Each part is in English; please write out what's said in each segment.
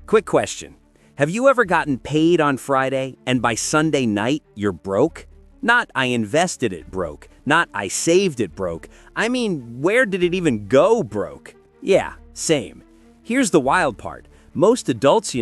Quick question. Have you ever gotten paid on Friday and by Sunday night you're broke? Not I invested it broke, not I saved it broke. I mean, where did it even go broke? Yeah, same. Here's the wild part. Most adults,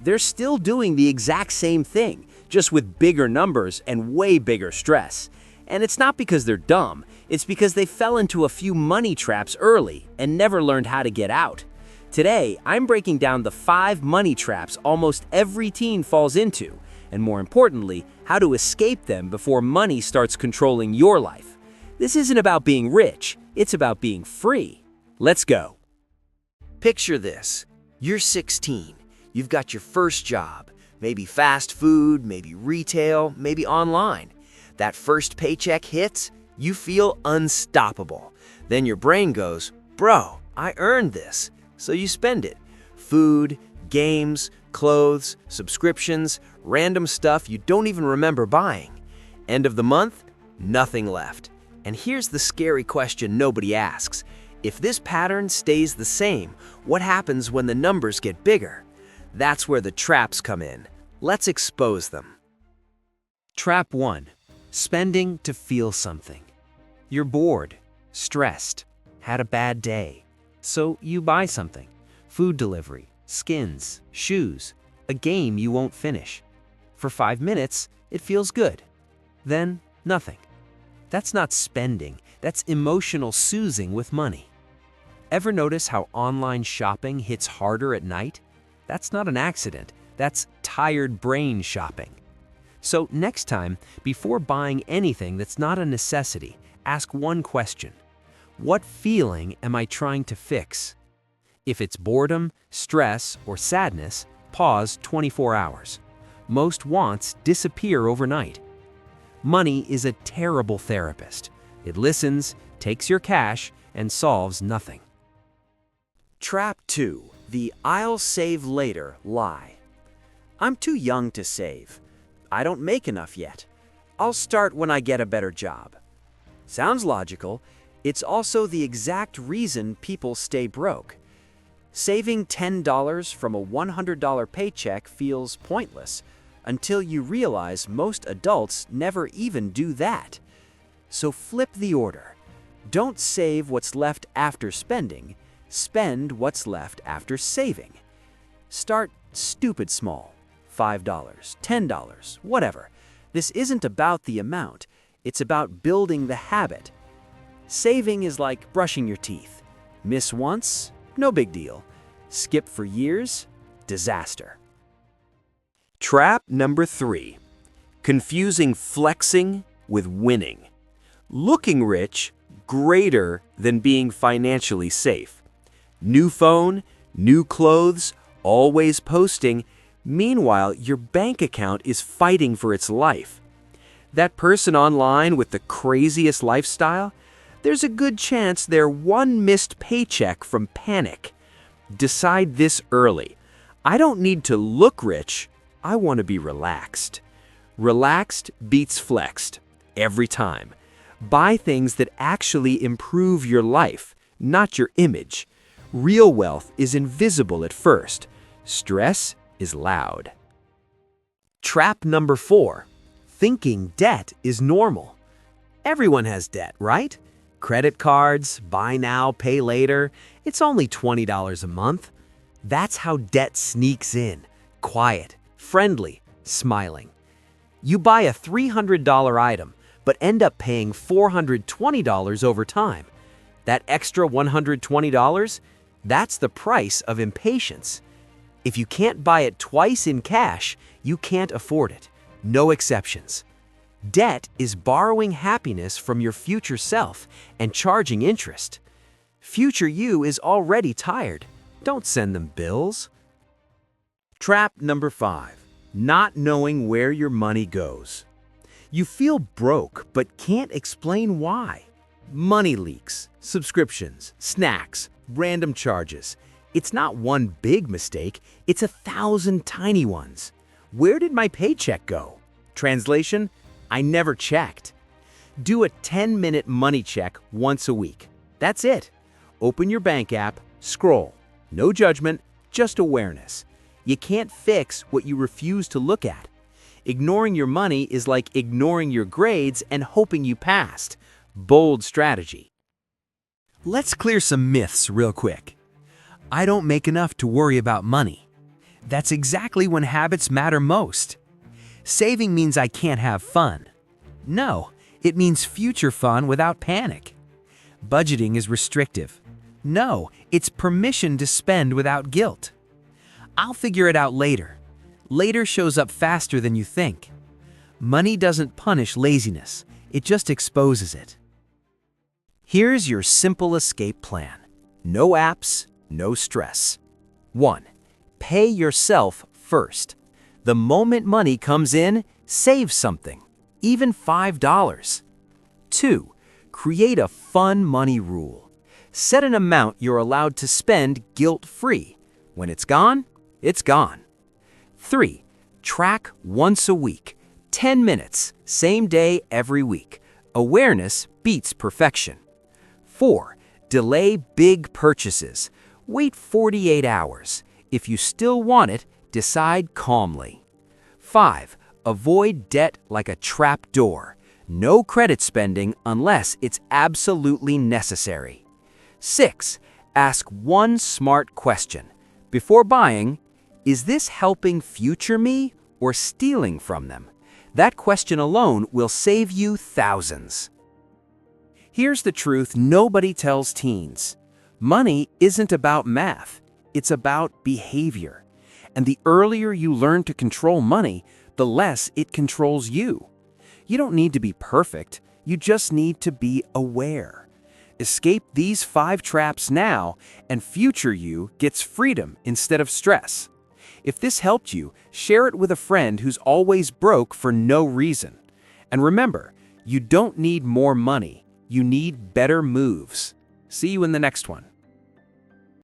they're still doing the exact same thing, just with bigger numbers and way bigger stress. And it's not because they're dumb, it's because they fell into a few money traps early and never learned how to get out. Today, I'm breaking down the 5 money traps almost every teen falls into, and more importantly, how to escape them before money starts controlling your life. This isn't about being rich, it's about being free. Let's go. Picture this. You're 16. You've got your first job. Maybe fast food, maybe retail, maybe online. That first paycheck hits, you feel unstoppable. Then your brain goes, bro, I earned this. So you spend it. Food, games, clothes, subscriptions, random stuff you don't even remember buying. End of the month, nothing left. And here's the scary question nobody asks. If this pattern stays the same, what happens when the numbers get bigger? That's where the traps come in. Let's expose them. Trap 1. Spending to feel something. You're bored, stressed, had a bad day. So you buy something. Food delivery, skins, shoes, a game you won't finish. For 5 minutes, it feels good. Then, nothing. That's not spending, that's emotional soothing with money. Ever notice how online shopping hits harder at night? That's not an accident, that's tired brain shopping. So next time, before buying anything that's not a necessity, ask one question. What feeling am I trying to fix? If it's boredom, stress, or sadness, pause 24 hours. Most wants disappear overnight. Money is a terrible therapist. It listens, takes your cash, and solves nothing. Trap 2. The I'll save later lie. I'm too young to save. I don't make enough yet. I'll start when I get a better job. Sounds logical. It's also the exact reason people stay broke. Saving $10 from a $100 paycheck feels pointless until you realize most adults never even do that. So flip the order. Don't save what's left after spending. Spend what's left after saving. Start stupid small. $5, $10, whatever. This isn't about the amount. It's about building the habit. Saving is like brushing your teeth. Miss once, no big deal. Skip for years, disaster. Trap number 3. Confusing flexing with winning. Looking rich greater than being financially safe. New phone, new clothes, always posting. Meanwhile, your bank account is fighting for its life. That person online with the craziest lifestyle? There's a good chance they're one missed paycheck from panic. Decide this early. I don't need to look rich, I want to be relaxed. Relaxed beats flexed, every time. Buy things that actually improve your life, not your image. Real wealth is invisible at first. Stress is loud. Trap number 4. Thinking debt is normal. Everyone has debt, right? Credit cards, buy now, pay later. It's only $20 a month. That's how debt sneaks in. Quiet, friendly, smiling. You buy a $300 item, but end up paying $420 over time. That extra $120, that's the price of impatience. If you can't buy it twice in cash, you can't afford it. No exceptions. Debt is borrowing happiness from your future self and charging interest. Future you is already tired. Don't send them bills. Trap number 5. Not knowing where your money goes. You feel broke but can't explain why. Money leaks, subscriptions, snacks, random charges. It's not one big mistake, it's 1,000 tiny ones. Where did my paycheck go? Translation: I never checked. Do a 10-minute money check once a week. That's it. Open your bank app, scroll. No judgment, just awareness. You can't fix what you refuse to look at. Ignoring your money is like ignoring your grades and hoping you passed. Bold strategy. Let's clear some myths real quick. I don't make enough to worry about money. That's exactly when habits matter most. Saving means I can't have fun. No, it means future fun without panic. Budgeting is restrictive. No, it's permission to spend without guilt. I'll figure it out later. Later shows up faster than you think. Money doesn't punish laziness, it just exposes it. Here's your simple escape plan. No apps, no stress. 1. Pay yourself first. The moment money comes in, save something, even $5. 2. Create a fun money rule. Set an amount you're allowed to spend guilt-free. When it's gone, it's gone. 3. Track once a week. 10 minutes, same day every week. Awareness beats perfection. 4. Delay big purchases. Wait 48 hours. If you still want it, decide calmly. 5. Avoid debt like a trap door. No credit spending unless it's absolutely necessary. 6. Ask one smart question. Before buying, is this helping future me or stealing from them? That question alone will save you thousands. Here's the truth nobody tells teens. Money isn't about math, it's about behavior. And the earlier you learn to control money, the less it controls you. You don't need to be perfect, you just need to be aware. Escape these 5 traps now, and future you gets freedom instead of stress. If this helped you, share it with a friend who's always broke for no reason. And remember, you don't need more money, you need better moves. See you in the next one.